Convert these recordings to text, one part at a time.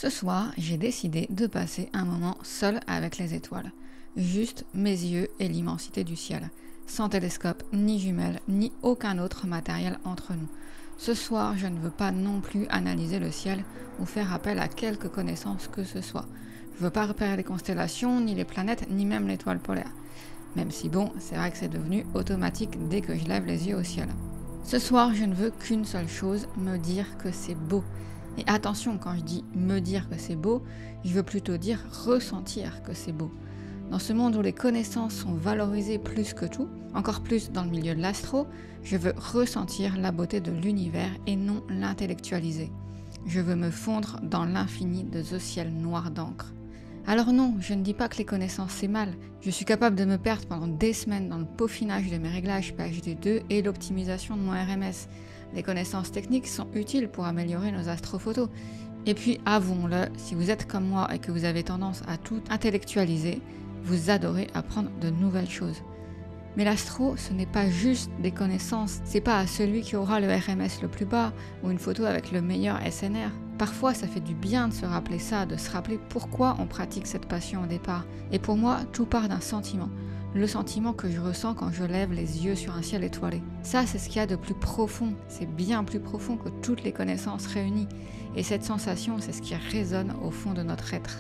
Ce soir, j'ai décidé de passer un moment seul avec les étoiles. Juste mes yeux et l'immensité du ciel. Sans télescope, ni jumelles, ni aucun autre matériel entre nous. Ce soir, je ne veux pas non plus analyser le ciel ou faire appel à quelque connaissance que ce soit. Je ne veux pas repérer les constellations, ni les planètes, ni même l'étoile polaire. Même si bon, c'est vrai que c'est devenu automatique dès que je lève les yeux au ciel. Ce soir, je ne veux qu'une seule chose, me dire que c'est beau. Et attention, quand je dis me dire que c'est beau, je veux plutôt dire ressentir que c'est beau. Dans ce monde où les connaissances sont valorisées plus que tout, encore plus dans le milieu de l'astro, je veux ressentir la beauté de l'univers et non l'intellectualiser. Je veux me fondre dans l'infini de ce ciel noir d'encre. Alors non, je ne dis pas que les connaissances c'est mal. Je suis capable de me perdre pendant des semaines dans le peaufinage de mes réglages PHD2 et l'optimisation de mon RMS. Les connaissances techniques sont utiles pour améliorer nos astrophotos. Et puis, avouons-le, si vous êtes comme moi et que vous avez tendance à tout intellectualiser, vous adorez apprendre de nouvelles choses. Mais l'astro, ce n'est pas juste des connaissances. C'est pas à celui qui aura le RMS le plus bas ou une photo avec le meilleur SNR. Parfois, ça fait du bien de se rappeler ça, de se rappeler pourquoi on pratique cette passion au départ. Et pour moi, tout part d'un sentiment. Le sentiment que je ressens quand je lève les yeux sur un ciel étoilé. Ça, c'est ce qu'il y a de plus profond. C'est bien plus profond que toutes les connaissances réunies. Et cette sensation, c'est ce qui résonne au fond de notre être.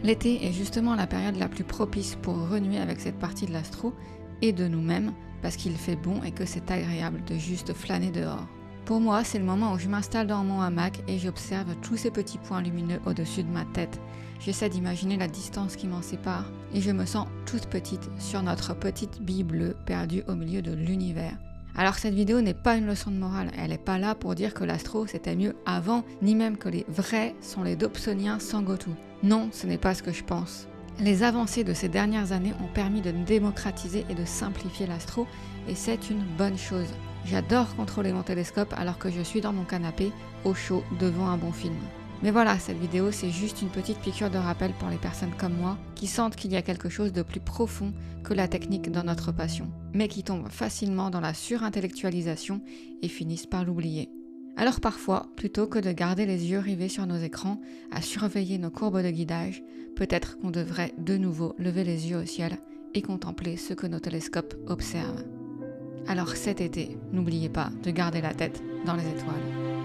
L'été est justement la période la plus propice pour renouer avec cette partie de l'astro et de nous-mêmes, parce qu'il fait bon et que c'est agréable de juste flâner dehors. Pour moi, c'est le moment où je m'installe dans mon hamac et j'observe tous ces petits points lumineux au-dessus de ma tête. J'essaie d'imaginer la distance qui m'en sépare et je me sens toute petite sur notre petite bille bleue perdue au milieu de l'univers. Alors cette vidéo n'est pas une leçon de morale, elle n'est pas là pour dire que l'astro c'était mieux avant, ni même que les vrais sont les Dobsoniens sans Gotou. Non, ce n'est pas ce que je pense. Les avancées de ces dernières années ont permis de démocratiser et de simplifier l'astro et c'est une bonne chose. J'adore contrôler mon télescope alors que je suis dans mon canapé, au chaud, devant un bon film. Mais voilà, cette vidéo c'est juste une petite piqûre de rappel pour les personnes comme moi qui sentent qu'il y a quelque chose de plus profond que la technique dans notre passion, mais qui tombent facilement dans la surintellectualisation et finissent par l'oublier. Alors parfois, plutôt que de garder les yeux rivés sur nos écrans, à surveiller nos courbes de guidage, peut-être qu'on devrait de nouveau lever les yeux au ciel et contempler ce que nos télescopes observent. Alors cet été, n'oubliez pas de garder la tête dans les étoiles.